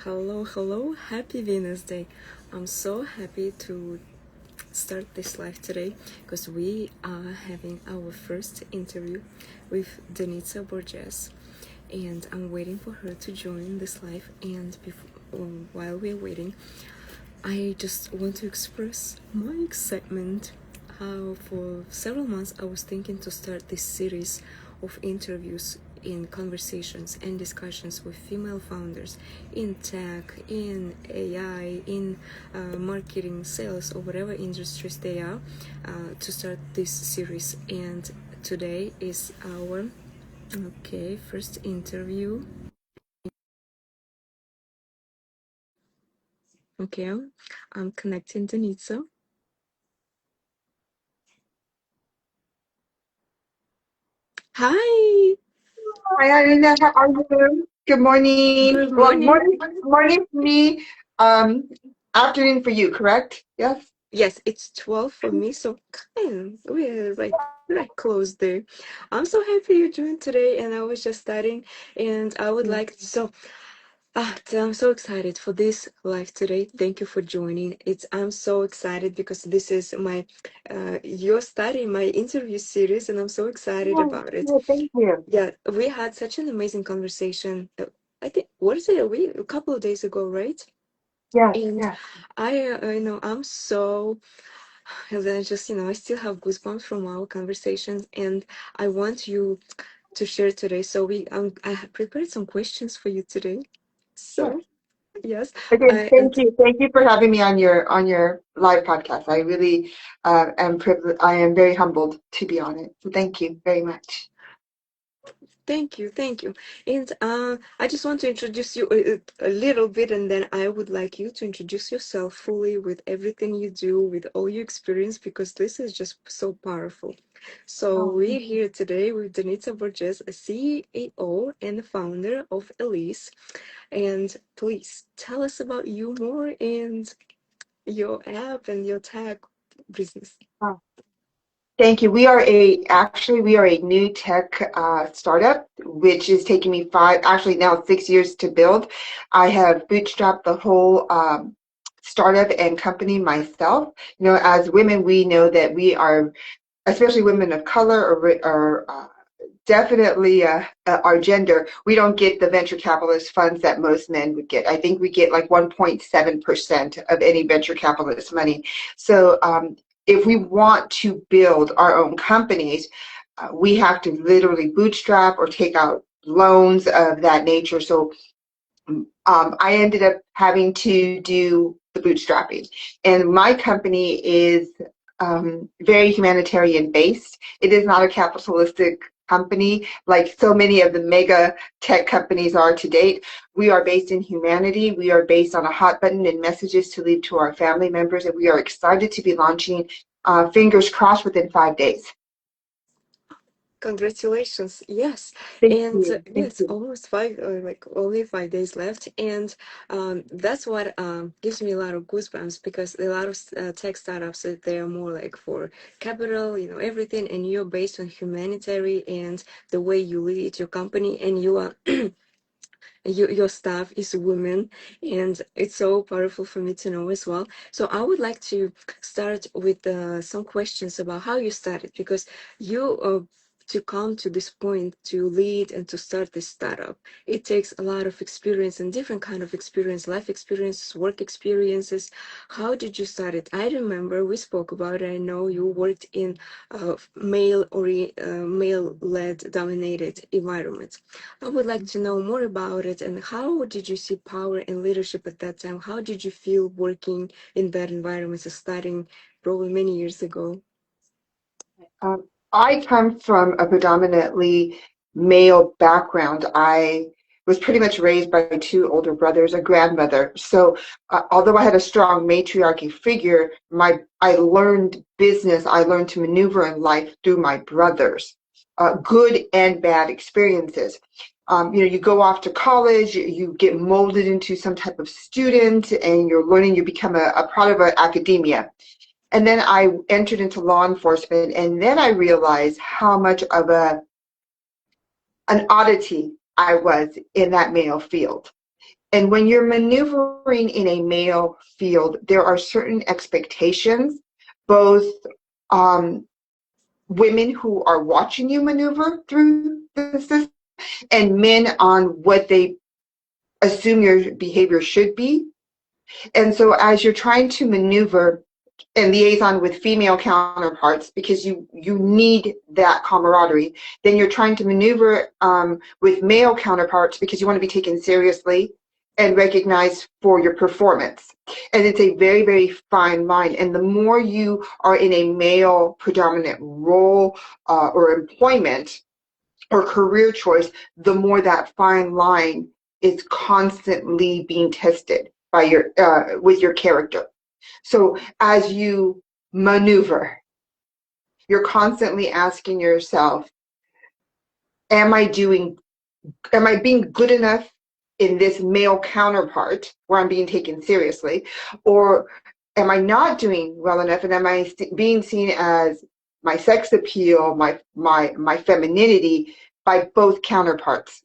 Hello, hello, happy Venus Day. I'm so happy to start this live today because we are having our first interview with Danitza Borges, and I'm waiting for her to join this live. And while we're waiting, I just want to express my excitement. How for several months I was thinking to start this series of interviews in conversations and discussions with female founders in tech, in AI, in marketing, sales, or whatever industries they are, to start this series. And today is our first interview. Okay, I'm connecting Danitza. Hi. Hi, Irina. How are you? Good morning. Good Well, morning. morning for me, um, afternoon for you, correct? Yes? Yes, it's 12 for me, so kind of, we're right close there. I'm so happy you joined today, and I was just studying, and I would like I'm so excited for this live today. Thank you for joining. I'm so excited because this is my you're starting my interview series, and I'm so excited Oh, about it. yeah, thank you. Yeah, we had such an amazing conversation. I think what is it a couple of days ago, right? Yes, And yes. I'm so and then I still have goosebumps from our conversations, and I want you to share today. So I have prepared some questions for you today. Sure. So yes, Again, I thank and you. Thank you for having me on your live podcast. I really am privileged. I am very humbled to be on it. So thank you very much. thank you. And I just want to introduce you a little bit, and then I would like you to introduce yourself fully with everything you do, with all your experience, because this is just so powerful. So Oh, we're here today with Danitza Borges, a CEO and founder of ELYS. And please tell us about you more and your app and your tech business. wow. Thank you. We are a new tech startup, which is taking me actually now 6 years to build. I have bootstrapped the whole startup and company myself. As women, we know that we are, especially women of color or definitely our gender, we don't get the venture capitalist funds that most men would get. I think we get like 1.7% of any venture capitalist money. So if we want to build our own companies, we have to literally bootstrap or take out loans of that nature. So I ended up having to do the bootstrapping. And my company is very humanitarian based. It is not a capitalistic company like so many of the mega tech companies are to date. We are based in humanity. We are based on a hot button and messages to leave to our family members. And we are excited to be launching, fingers crossed, within 5 days. Congratulations. Yes. Thank And you. Thank yes, you. almost like only 5 days left. And that's what gives me a lot of goosebumps because a lot of tech startups, they are more like for capital, everything. And you're based on humanitarian and the way you lead your company, and you are. Your staff is women, and it's so powerful for me to know as well. So I would like to start with some questions about how you started, because you to come to this point to lead and to start this startup, it takes a lot of experience and different kind of experience, life experiences, work experiences. How did you start it? I remember we spoke about it. I know you worked in male-led dominated environments. I would like to know more about it, and how did you see power and leadership at that time? How did you feel working in that environment, starting probably many years ago? I come from a predominantly male background. I was pretty much raised by two older brothers, a grandmother. So, although I had a strong matriarchy figure, I learned business. I learned to maneuver in life through my brothers, good and bad experiences. You go off to college, you get molded into some type of student, and you're learning. You become a part of academia. And then I entered into law enforcement, and then I realized how much of an oddity I was in that male field. And when you're maneuvering in a male field, there are certain expectations, both um, women who are watching you maneuver through the system and men on what they assume your behavior should be. And so as you're trying to maneuver and liaison with female counterparts because you need that camaraderie, then you're trying to maneuver with male counterparts because you want to be taken seriously and recognized for your performance. And it's a very, very fine line. And the more you are in a male predominant role or employment or career choice, the more that fine line is constantly being tested by your with your character. So as you maneuver, you're constantly asking yourself, am I being good enough in this male counterpart where I'm being taken seriously? Or am I not doing well enough, and am I being seen as my sex appeal, my femininity by both counterparts?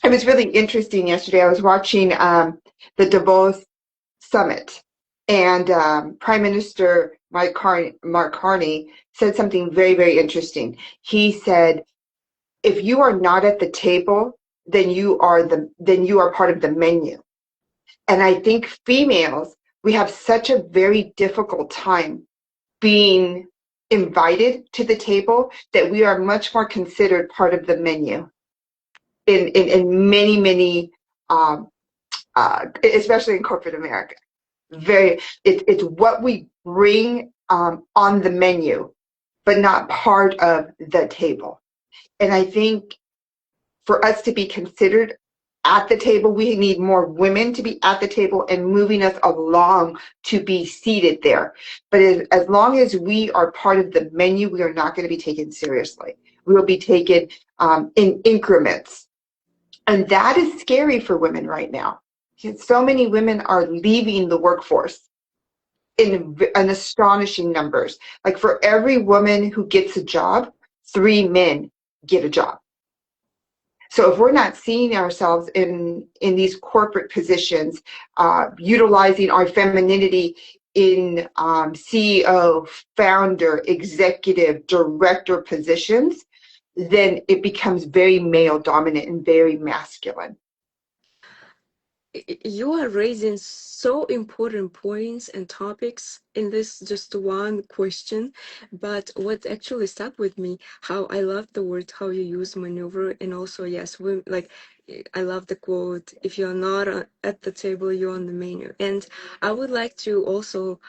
It was really interesting yesterday. I was watching the Davos summit, and Prime Minister Mark Carney said something very, very interesting. He said, "If you are not at the table, then you are part of the menu." And I think females, we have such a very difficult time being invited to the table that we are much more considered part of the menu in many um, especially in corporate America. It's what we bring on the menu, but not part of the table. And I think for us to be considered at the table, we need more women to be at the table and moving us along to be seated there. But as long as we are part of the menu, we are not going to be taken seriously. We will be taken in increments. And that is scary for women right now. So many women are leaving the workforce in an astonishing numbers. Like for every woman who gets a job, 3 men get a job. So if we're not seeing ourselves in these corporate positions, utilizing our femininity in CEO, founder, executive, director positions, then it becomes very male dominant and very masculine. You are raising so important points and topics in this just one question, but what actually stuck with me, how I love the word, how you use maneuver, and also yes, we, like I love the quote, if you're not at the table, you're on the menu. And I would like to also,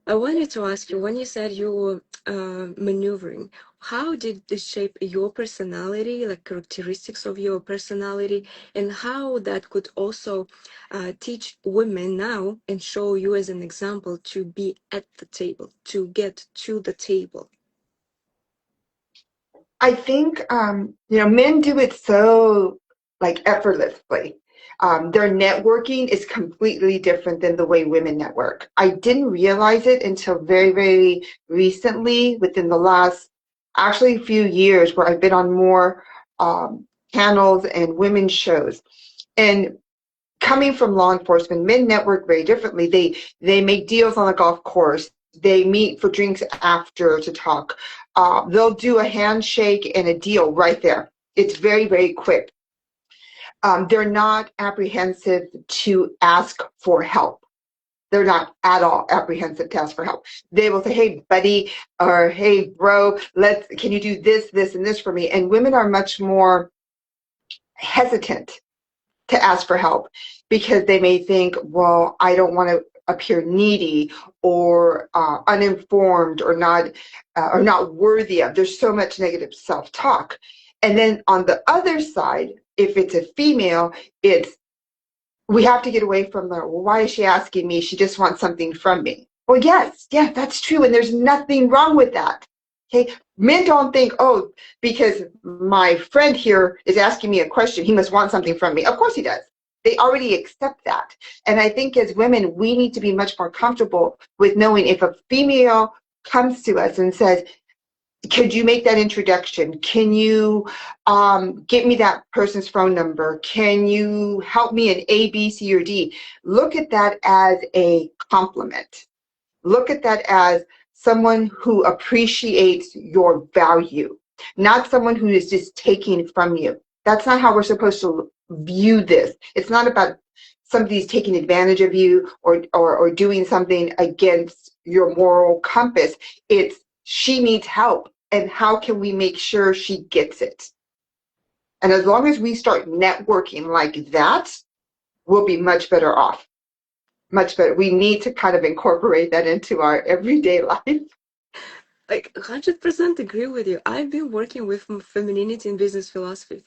I wanted to ask you, when you said you were maneuvering, how did this shape your personality, like characteristics of your personality, and how that could also teach women now and show you as an example to be at the table, to get to the table? I think men do it so like effortlessly. Their networking is completely different than the way women network. I didn't realize it until very, very recently, within the last actually few years, where I've been on more panels and women's shows. And coming from law enforcement, men network very differently. They make deals on the golf course. They meet for drinks after to talk. They'll do a handshake and a deal right there. It's very, very quick. They're not apprehensive to ask for help. They're not at all apprehensive to ask for help. They will say, "Hey, buddy," or "Hey, bro, can you do this, this, and this for me?" And women are much more hesitant to ask for help because they may think, well, I don't want to appear needy or uninformed or not worthy of. There's so much negative self-talk. And then on the other side, if it's a female, it's we have to get away from the, well, why is she asking me? She just wants something from me. Well, yes, yeah, that's true. And there's nothing wrong with that. Okay. Men don't think, oh, because my friend here is asking me a question, he must want something from me. Of course he does. They already accept that. And I think as women, we need to be much more comfortable with knowing if a female comes to us and says, could you make that introduction? Can you get me that person's phone number? Can you help me in A, B, C, or D? Look at that as a compliment. Look at that as someone who appreciates your value, not someone who is just taking from you. That's not how we're supposed to view this. It's not about somebody's taking advantage of you or doing something against your moral compass. It's she needs help. And how can we make sure she gets it? And as long as we start networking like that, we'll be much better off. Much better. We need to kind of incorporate that into our everyday life. Like 100% agree with you. I've been working with femininity in business philosophy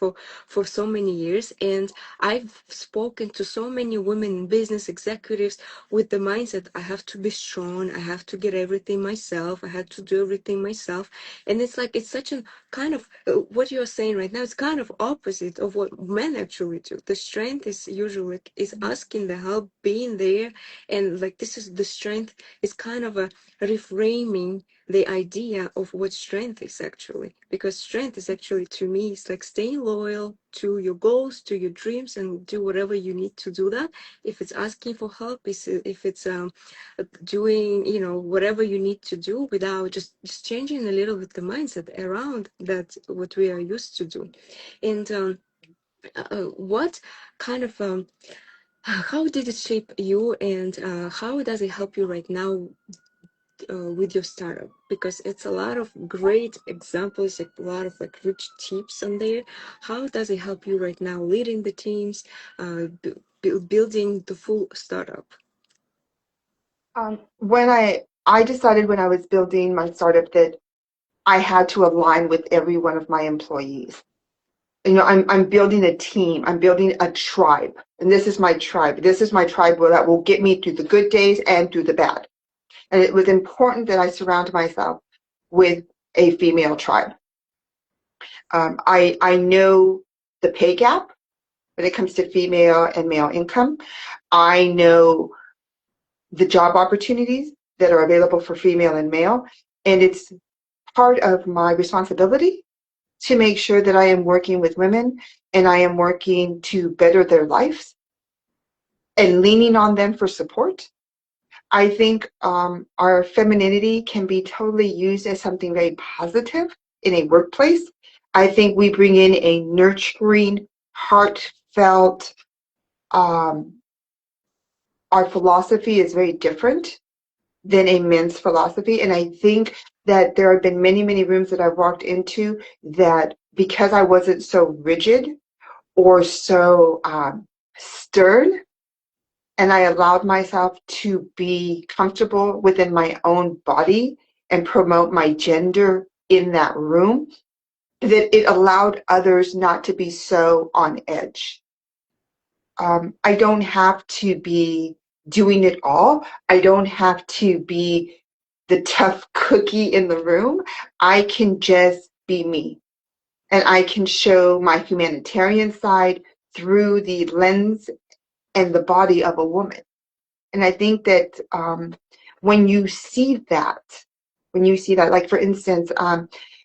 for so many years, and I've spoken to so many women in business executives with the mindset I have to be strong, I have to get everything myself, I have to do everything myself. And it's like it's such a kind of what you're saying right now, it's kind of opposite of what men actually do. The strength is usually is asking the help, being there, and like this is the strength is kind of a reframing the idea of what strength is actually, because strength is actually, to me, it's like staying loyal to your goals, to your dreams, and do whatever you need to do that. If it's asking for help, if it's doing, whatever you need to do without just changing a little bit the mindset around that what we are used to do. And what kind of how did it shape you, and how does it help you right now with your startup? Because it's a lot of great examples, like a lot of like rich tips on there. How does it help you right now leading the teams, building the full startup? When I decided when I was building my startup that I had to align with every one of my employees. I'm building a team. I'm building a tribe, and this is my tribe. This is my tribe that will get me through the good days and through the bad. And it was important that I surround myself with a female tribe. I know the pay gap when it comes to female and male income. I know the job opportunities that are available for female and male, and it's part of my responsibility to make sure that I am working with women and I am working to better their lives and leaning on them for support. I think our femininity can be totally used as something very positive in a workplace. I think we bring in a nurturing, heartfelt, um, our philosophy is very different than a men's philosophy. And I think that there have been many, many rooms that I've walked into that because I wasn't so rigid or so stern, and I allowed myself to be comfortable within my own body and promote my gender in that room, that it allowed others not to be so on edge. I don't have to be doing it all. I don't have to be the tough cookie in the room. I can just be me. And I can show my humanitarian side through the lens and the body of a woman. And I think that when you see that, like for instance,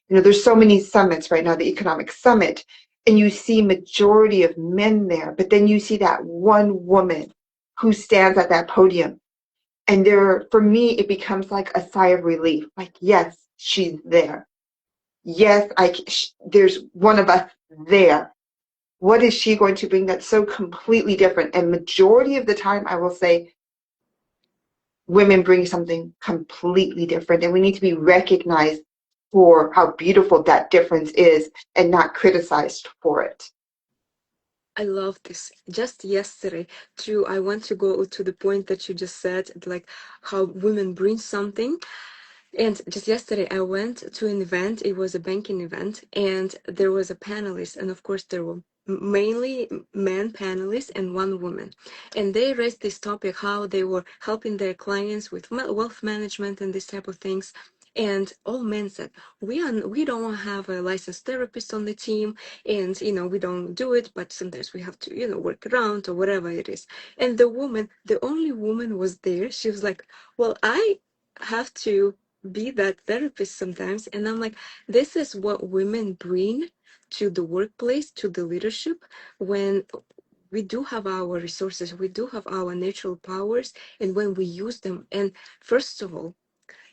there's so many summits right now, the economic summit, and you see majority of men there, but then you see that one woman who stands at that podium. And there, for me, it becomes like a sigh of relief. Like, yes, she's there. Yes, there's one of us there. What is she going to bring that's so completely different? And majority of the time, I will say, women bring something completely different, and we need to be recognized for how beautiful that difference is and not criticized for it. I love this. Just yesterday, too, I want to go to the point that you just said, like how women bring something. And just yesterday, I went to an event. It was a banking event, and there was a panelist, and of course, there were mainly men panelists and one woman. And they raised this topic how they were helping their clients with wealth management and this type of things. And all men said, we don't have a licensed therapist on the team, and we don't do it, but sometimes we have to work around or whatever it is. And the only woman was there. She was like, well, I have to be that therapist sometimes, and I'm like, this is what women bring to the workplace, to the leadership, when we do have our resources, we do have our natural powers, and when we use them, and first of all,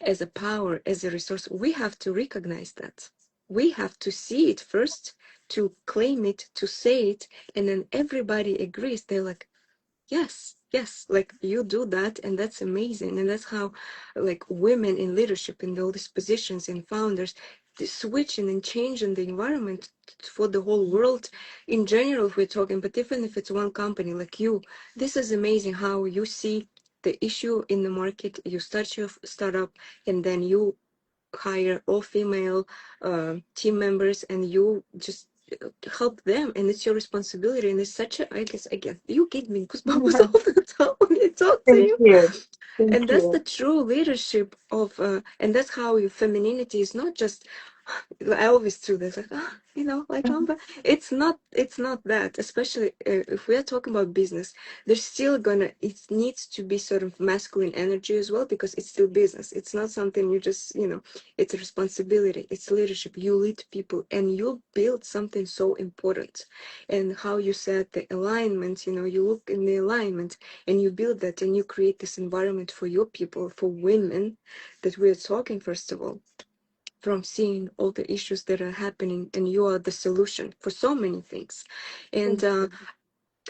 as a power, as a resource, we have to recognize that. We have to see it first, to claim it, to say it, and then everybody agrees. They're like, yes, yes, like you do that, and that's amazing. And that's how, like, women in leadership, in all these positions, in founders, switching and changing the environment for the whole world in general, if we're talking, but even if it's one company like you, this is amazing how you see the issue in the market, you start your startup, and then you hire all female team members, and you just help them, and it's your responsibility, and it's such a, I guess, again, you give me goosebumps all the time when I talk to Thank you. you. And Thank that's the you. true leadership of and that's how your femininity is not just, I always do this, like, like, but it's not that, especially if we are talking about business, there's still gonna, it needs to be sort of masculine energy as well, because it's still business. It's not something you just, it's a responsibility, it's leadership. You lead people and you build something so important. And how you said the alignment, you look in the alignment, and you build that, and you create this environment for your people, for women, that we're talking, first of all, from seeing all the issues that are happening, and you are the solution for so many things. And Thank you.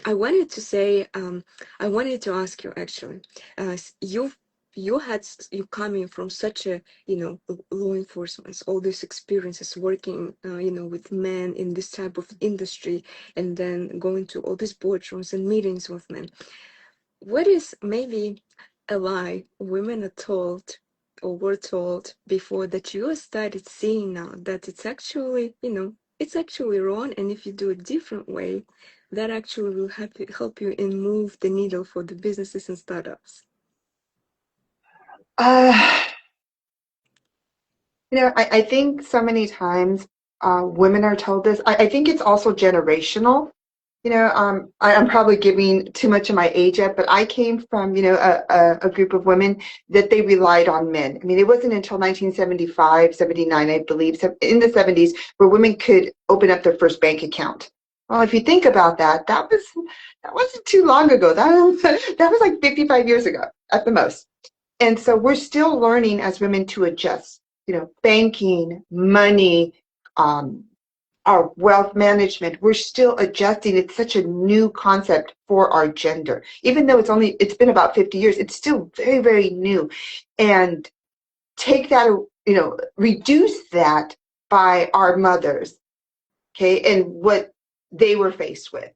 I wanted to say, I wanted to ask you, actually, you coming from such a, law enforcement, all these experiences working, with men in this type of industry, and then going to all these boardrooms and meetings with men. What is maybe a lie women are told or were told before that you started seeing now that it's actually, it's actually wrong, and if you do a different way, that actually will help you and move the needle for the businesses and startups? Uh, I think so many times women are told this. I think it's also generational. I'm probably giving too much of my age up, but I came from, a group of women that they relied on men. I mean, it wasn't until 1975, 79, I believe, so in the 70s, where women could open up their first bank account. Well, if you think about that, that wasn't too long ago. That was like 55 years ago at the most. And so we're still learning as women to adjust, banking, money, um, our wealth management. We're still adjusting. It's such a new concept for our gender. Even though it's been about 50 years, it's still very, very new. And take that, reduce that by our mothers, okay, and what they were faced with.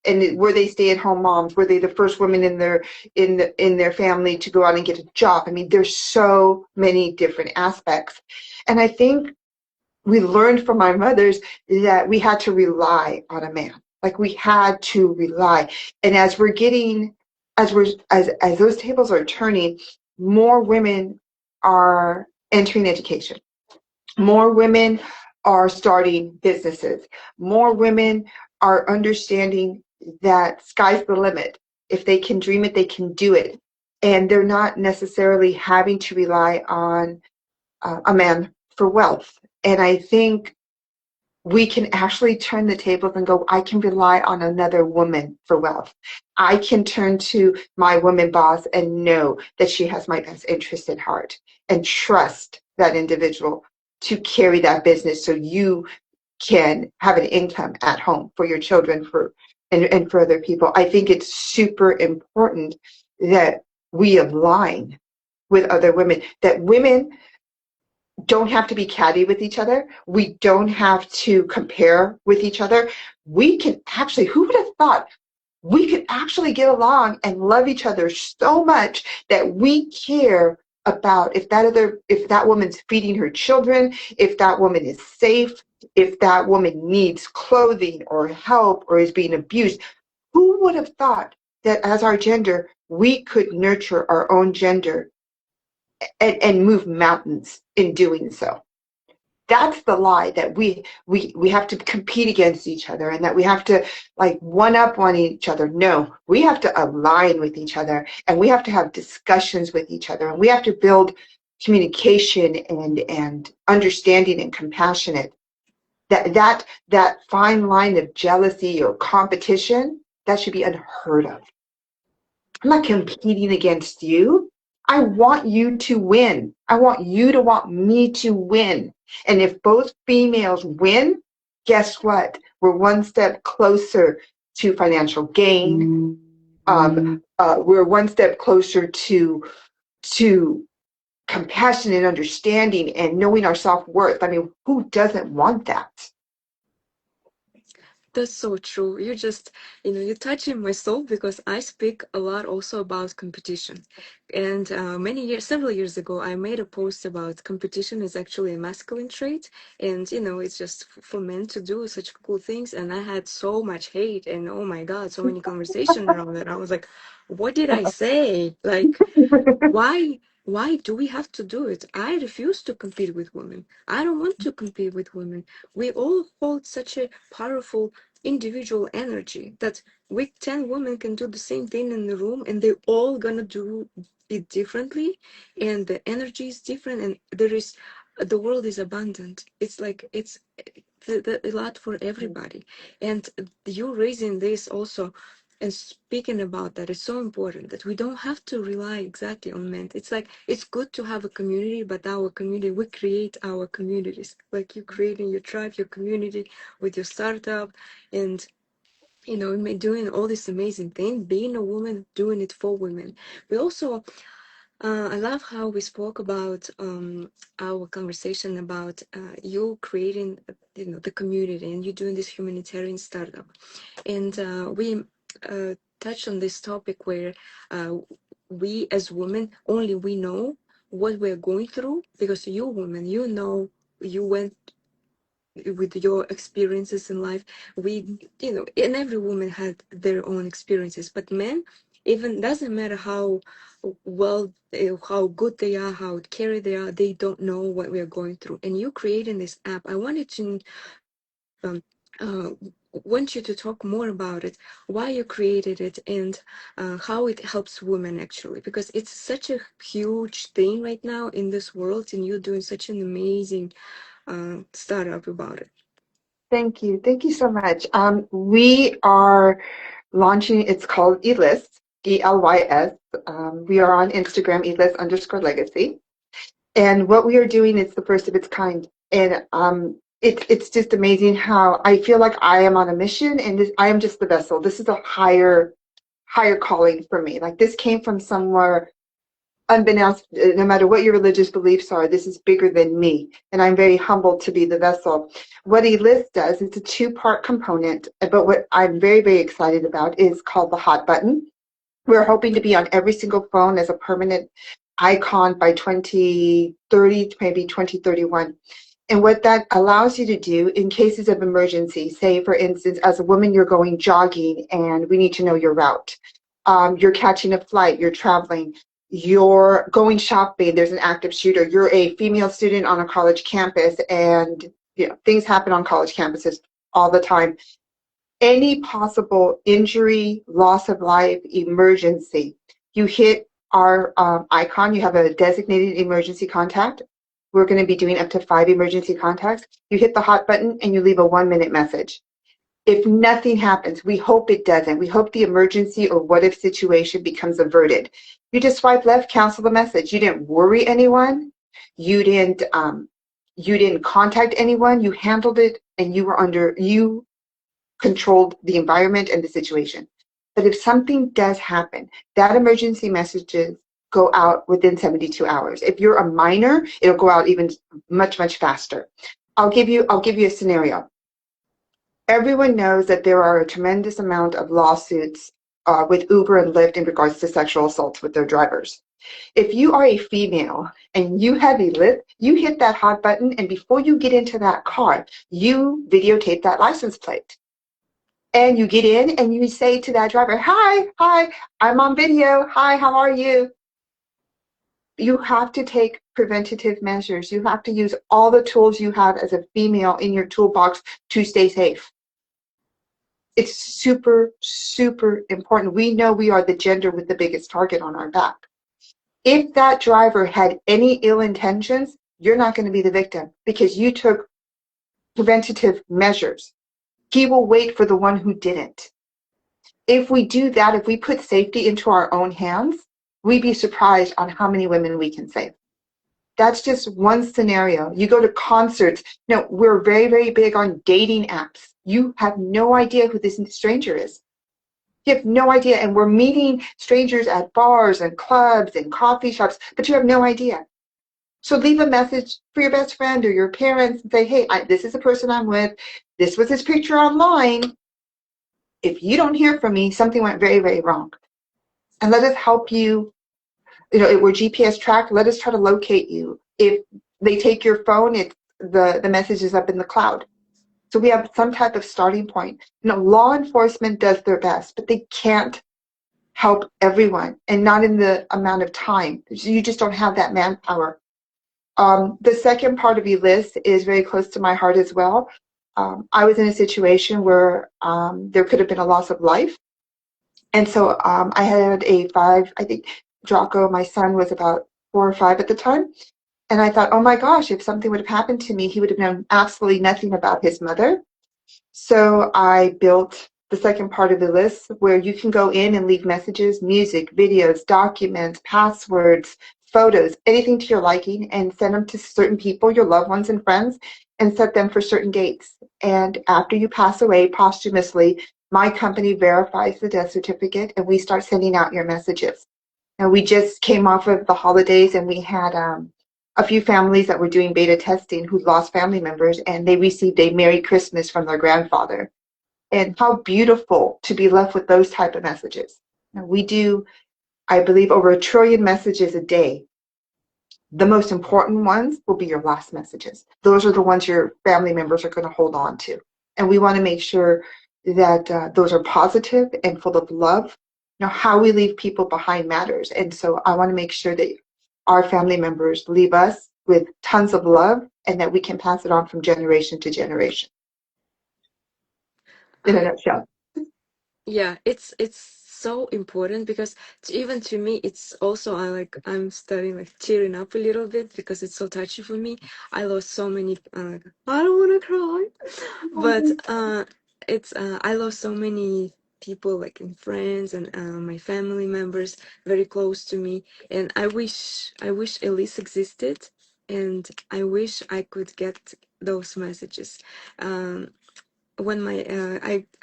And were they stay-at-home moms? Were they the first women in their family to go out and get a job? I mean, there's so many different aspects. And I think we learned from our mothers that we had to rely on a man. Like we had to rely. And as those tables are turning, more women are entering education. More women are starting businesses. More women are understanding that sky's the limit. If they can dream it, they can do it. And they're not necessarily having to rely on a man for wealth. And I think we can actually turn the tables and go, I can rely on another woman for wealth. I can turn to my woman boss and know that she has my best interest at heart and trust that individual to carry that business so you can have an income at home for your children and for other people. I think it's super important that we align with other women, that women don't have to be catty with each other. We don't have to compare with each other. We can actually, who would have thought we could actually get along and love each other so much that we care about if that woman's feeding her children, if that woman is safe, if that woman needs clothing or help or is being abused. Who would have thought that as our gender, we could nurture our own gender and move mountains in doing so? That's the lie, that we have to compete against each other and that we have to like one up on each other. No, we have to align with each other and we have to have discussions with each other and we have to build communication and understanding and compassionate. That fine line of jealousy or competition, that should be unheard of. I'm not competing against you. I want you to win. I want you to want me to win. And if both females win, guess what? We're one step closer to financial gain. We're one step closer to compassion and understanding and knowing our self-worth. I mean, who doesn't want that? That's so true. You just, you're touching my soul because I speak a lot also about competition. And several years ago, I made a post about competition is actually a masculine trait. And, it's just for men to do such cool things. And I had so much hate and oh my God, so many conversation around it. I was like, what did I say? Like, why do we have to do it? I refuse to compete with women. I don't want to compete with women. We all hold such a powerful individual energy that we 10 women can do the same thing in the room and they're all gonna do it differently, and the energy is different, and the world is abundant. It's like it's a lot for everybody. And you raising this also and speaking about that is so important, that we don't have to rely exactly on men. It's like it's good to have a community, but our community, we create our communities. Like you creating your tribe, your community with your startup, and doing all this amazing thing, being a woman, doing it for women. We also I love how we spoke about our conversation about you creating, the community, and you doing this humanitarian startup. And we touched on this topic where uh, we as women, only we know what we're going through, because you women, you went with your experiences in life. And every woman had their own experiences, but men, even doesn't matter how well how good they are, how carry they are, they don't know what we're going through. And you creating this app, I wanted to uh, want you to talk more about it, why you created it, and how it helps women actually, because it's such a huge thing right now in this world, and you're doing such an amazing startup about it. Thank you. Thank you so much. We are launching, it's called ELYS, ELYS. We are on Instagram, ELYS_legacy. And what we are doing is the first of its kind. And it's just amazing how I feel like I am on a mission, and I am just the vessel. This is a higher calling for me. Like this came from somewhere unbeknownst, no matter what your religious beliefs are, this is bigger than me. And I'm very humbled to be the vessel. What ELYS does, it's a two-part component, but what I'm very, very excited about is called the hot button. We're hoping to be on every single phone as a permanent icon by 2030, maybe 2031. And what that allows you to do in cases of emergency, say, for instance, as a woman, you're going jogging and we need to know your route. You're catching a flight, you're traveling, you're going shopping, there's an active shooter, you're a female student on a college campus, and things happen on college campuses all the time. Any possible injury, loss of life, emergency, you hit our icon, you have a designated emergency contact. We're going to be doing up to 5 emergency contacts. You hit the hot button and you leave a 1-minute message. If nothing happens, we hope it doesn't. We hope the emergency or what if situation becomes averted. You just swipe left, cancel the message. You didn't worry anyone. You didn't contact anyone. You handled it, and you controlled the environment and the situation. But if something does happen, that emergency messages go out within 72 hours. If you're a minor, it'll go out even much, much faster. I'll give you a scenario. Everyone knows that there are a tremendous amount of lawsuits with Uber and Lyft in regards to sexual assaults with their drivers. If you are a female and you have ELYS, you hit that hot button, and before you get into that car, you videotape that license plate. And you get in and you say to that driver, hi, I'm on video. Hi, how are you? You have to take preventative measures. You have to use all the tools you have as a female in your toolbox to stay safe. It's super, super important. We know we are the gender with the biggest target on our back. If that driver had any ill intentions, you're not going to be the victim because you took preventative measures. He will wait for the one who didn't. If we do that, if we put safety into our own hands, we'd be surprised on how many women we can save. That's just one scenario. You go to concerts. No, we're very, very big on dating apps. You have no idea who this stranger is. You have no idea. And we're meeting strangers at bars and clubs and coffee shops, but you have no idea. So leave a message for your best friend or your parents and say, hey, this is the person I'm with. This was his picture online. If you don't hear from me, something went very, very wrong. And let us help you. We're GPS tracked. Let us try to locate you. If they take your phone, the message is up in the cloud. So we have some type of starting point. Law enforcement does their best, but they can't help everyone, and not in the amount of time. You just don't have that manpower. The second part of ELYS is very close to my heart as well. I was in a situation where there could have been a loss of life. And so I had a 5, I think Jocko, my son, was about 4 or 5 at the time. And I thought, oh my gosh, if something would have happened to me, he would have known absolutely nothing about his mother. So I built the second part of the list where you can go in and leave messages, music, videos, documents, passwords, photos, anything to your liking, and send them to certain people, your loved ones and friends, and set them for certain dates. And after you pass away posthumously, my company verifies the death certificate and we start sending out your messages. Now, we just came off of the holidays and we had a few families that were doing beta testing who lost family members, and they received a Merry Christmas from their grandfather. And how beautiful to be left with those type of messages. Now, we do, I believe, over 1 trillion messages a day. The most important ones will be your last messages. Those are the ones your family members are going to hold on to. And we want to make sure that those are positive and full of love. How we leave people behind matters. And so I want to make sure that our family members leave us with tons of love and that we can pass it on from generation to generation. In a nutshell. Yeah, it's so important because even to me, it's also I'm starting like tearing up a little bit because it's so touchy for me. I lost so many. I don't want to cry, but it's I lost so many people like in friends and my family members very close to me, and I wish ELYS existed, and I wish I could get those messages. Um, when my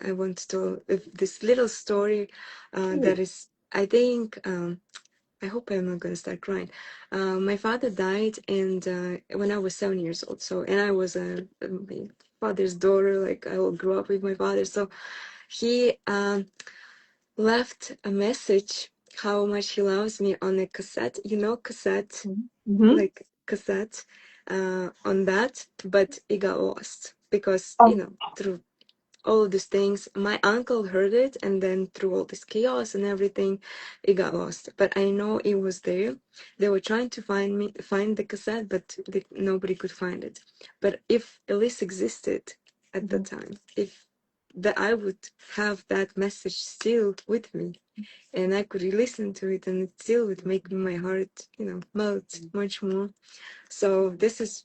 I want to tell this little story that is I think I hope I'm not gonna start crying. My father died, and when I was 7 years old. So, and I was my father's daughter. Like I grew up with my father. So he left a message how much he loves me on a cassette. Cassette, Mm-hmm. like cassette, on that, but it got lost because Oh, through all of these things. My uncle heard it, and then through all this chaos and everything, it got lost. But I know it was there. They were trying to find the cassette, but nobody could find it. But if ELYS existed at the time, if that I would have that message still with me, and I could listen to it, and it still would make my heart, melt much more. So this is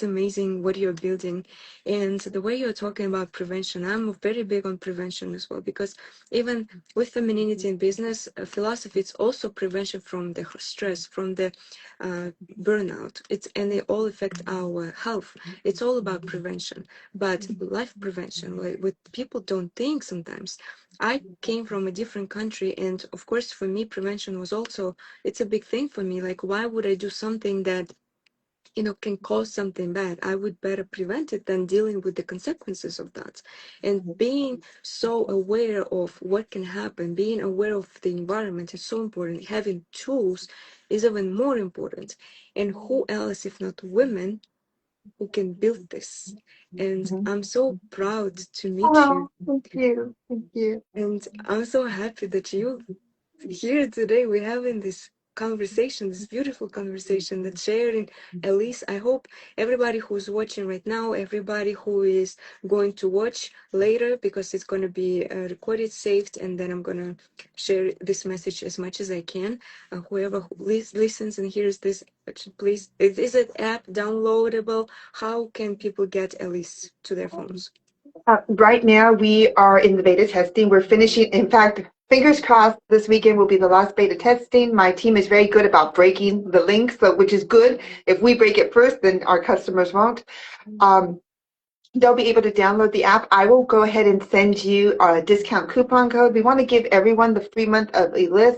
amazing what you're building, and the way you're talking about prevention. I'm very big on prevention as well, because even with femininity in business philosophy, it's also prevention from the stress, from the burnout. And they all affect our health. It's all about prevention, but life prevention, what people don't think sometimes. I came from a different country, and of course, for me, prevention was also, it's a big thing for me. Like, why would I do something that can cause something bad? I would better prevent it than dealing with the consequences of that. And being so aware of what can happen, being aware of the environment is so important. Having tools is even more important. And who else, if not women, who can build this? And mhm. I'm so proud to meet Oh, you. thank you. Thank you. And I'm so happy that you here today. We're having this conversation, this beautiful conversation, that sharing. At least I hope everybody who's watching right now, everybody who is going to watch later, because it's going to be recorded, saved, and then I'm going to share this message as much as I can. Whoever listens and hears this, please, is it app downloadable? How can people get ELYS to their phones? Right now, we are in the beta testing. We're finishing, in fact, fingers crossed, this weekend will be the last beta testing. My team is very good about breaking the links, so, which is good. If we break it first, then our customers won't. They'll be able to download the app. I will go ahead and send you a discount coupon code. We want to give everyone the free month of ELYS.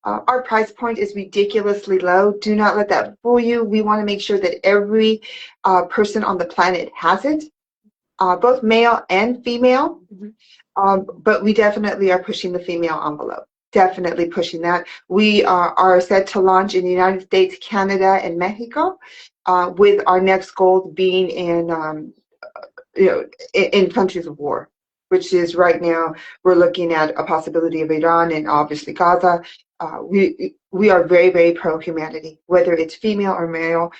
Our price point is ridiculously low. Do not let that fool you. We want to make sure that every person on the planet has it, both male and female. But we definitely are pushing the female envelope. Definitely pushing that. We are set to launch in the United States, Canada, and Mexico, with our next goal being in countries of war, which is right now we're looking at a possibility of Iran and obviously Gaza. We are very, very pro humanity. Whether it's female or male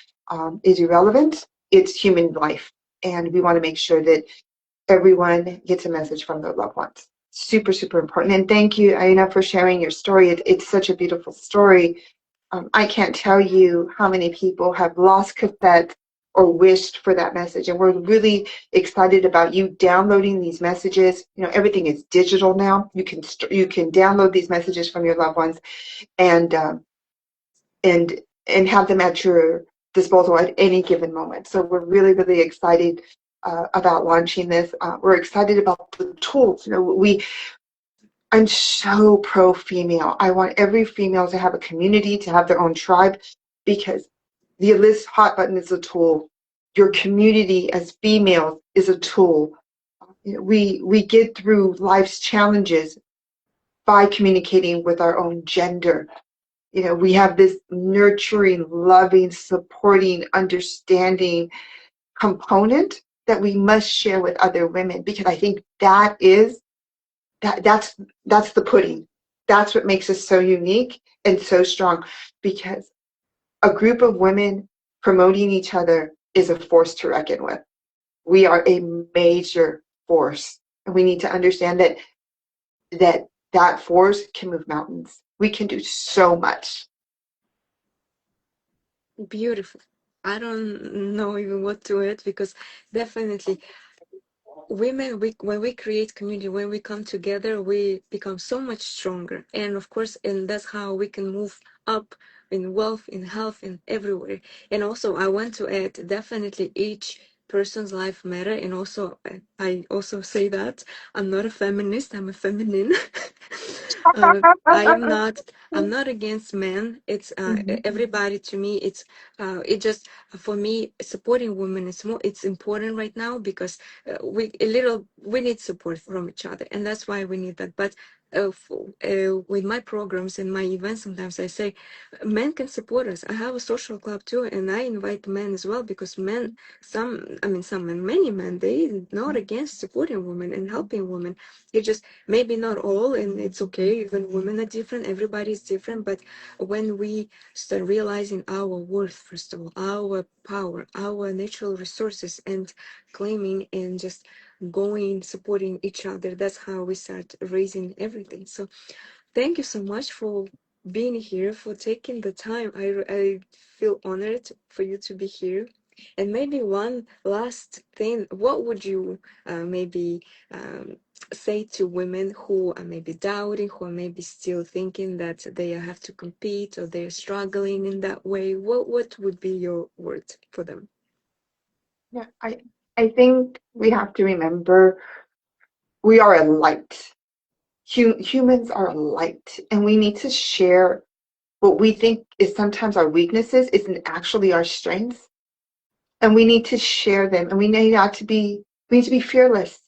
is irrelevant. It's human life, and we want to make sure that everyone gets a message from their loved ones. Super, super important. And thank you, Aina, for sharing your story. It's such a beautiful story. I can't tell you how many people have lost cassettes or wished for that message. And we're really excited about you downloading these messages. Everything is digital now. You can download these messages from your loved ones and have them at your disposal at any given moment. So we're really, really excited about launching this. We're excited about the tools. I'm so pro female. I want every female to have a community, to have their own tribe, because the ELYS hot button is a tool. Your community as females is a tool. We get through life's challenges by communicating with our own gender. We have this nurturing, loving, supporting, understanding component that we must share with other women, because I think that's the pudding. That's what makes us so unique and so strong, because a group of women promoting each other is a force to reckon with. We are a major force, and we need to understand that force can move mountains. We can do so much. Beautiful. I don't know even what to add, because definitely women, when we create community, when we come together, we become so much stronger. And of course, and that's how we can move up in wealth, in health, and everywhere. And also, I want to add, definitely each person's life matter. And also, I also say that I'm not a feminist, I'm a feminine. I'm not against men. It's everybody. To me, it just, for me, supporting women is more, it's important right now, because we need support from each other, and that's why we need that. But with my programs and my events, sometimes I say men can support us. I have a social club too, and I invite men as well, because men, many men, they not against supporting women and helping women. It just, maybe not all, and it's okay. Even women are different. Everybody's different. But when we start realizing our worth, first of all, our power, our natural resources, and claiming and just going, supporting each other, that's how we start raising everything. So thank you so much for being here, for taking the time. I feel honored for you to be here. And maybe one last thing, what would you maybe say to women who are maybe doubting, who are maybe still thinking that they have to compete, or they're struggling in that way? What would be your word for them? Yeah, I think we have to remember we are a light. Humans are a light, and we need to share what we think is sometimes our weaknesses isn't actually our strengths, and we need to share them. And we need to be fearless,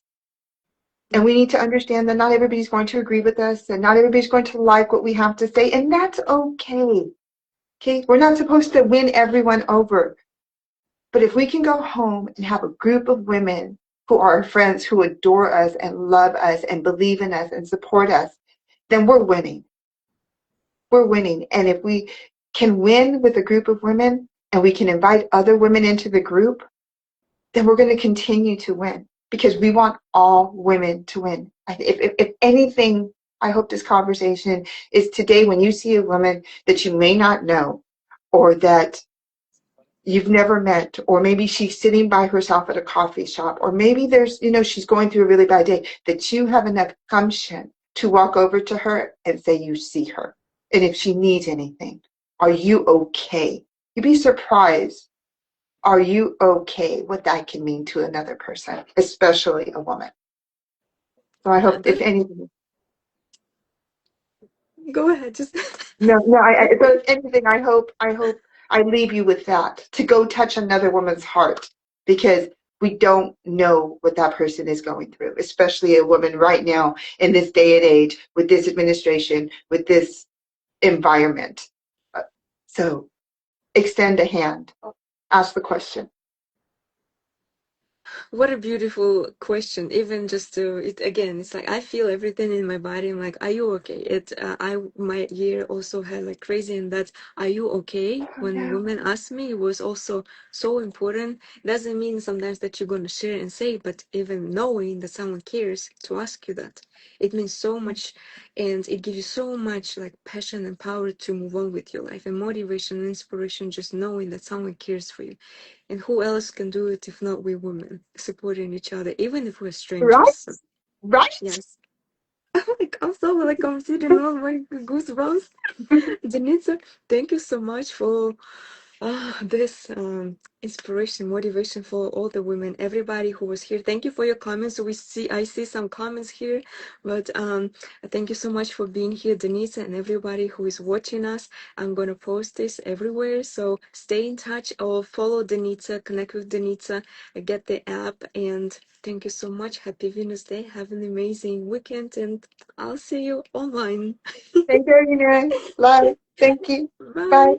and we need to understand that not everybody's going to agree with us, and not everybody's going to like what we have to say, and that's okay. Okay, we're not supposed to win everyone over. But if we can go home and have a group of women who are our friends, who adore us and love us and believe in us and support us, then we're winning. We're winning. And if we can win with a group of women and we can invite other women into the group, then we're going to continue to win because we want all women to win. If anything, I hope this conversation is today when you see a woman that you may not know or that you've never met, or maybe she's sitting by herself at a coffee shop, or maybe there's, she's going through a really bad day, that you have enough gumption to walk over to her and say you see her. And if she needs anything, are you okay? You'd be surprised. Are you okay? What that can mean to another person, especially a woman. So I hope, if That, anything, go ahead, just no, so if anything, I hope I leave you with that to go touch another woman's heart because we don't know what that person is going through, especially a woman right now in this day and age with this administration, with this environment. So extend a hand, ask the question. what a beautiful question. Even just to it again, it's like I feel everything in my body. I'm like, are you okay? I my year also had like crazy, and that are you okay? Oh, When no. women ask me, it was also so important. Doesn't mean sometimes that you're gonna share and say, but even knowing that someone cares to ask you that, it means so much, and it gives you so much like passion and power to move on with your life and motivation and inspiration. Just knowing that someone cares for you. And who else can do it if not we women, supporting each other, even if we're Right? strangers? So, Right? yes. I'm so like I'm sitting on my goosebumps. Danitza, thank you so much for this inspiration, motivation for all the women, everybody who was here. Thank you for your comments. I see some comments here, but thank you so much for being here, Denise, and everybody who is watching us. I'm gonna post this everywhere, so stay in touch or follow Denitza, connect with Denitza, get the app, and thank you so much. Happy Venus Day. Have an amazing weekend, and I'll see you online. Thank you, Ina. Love. Thank you. Bye. Bye.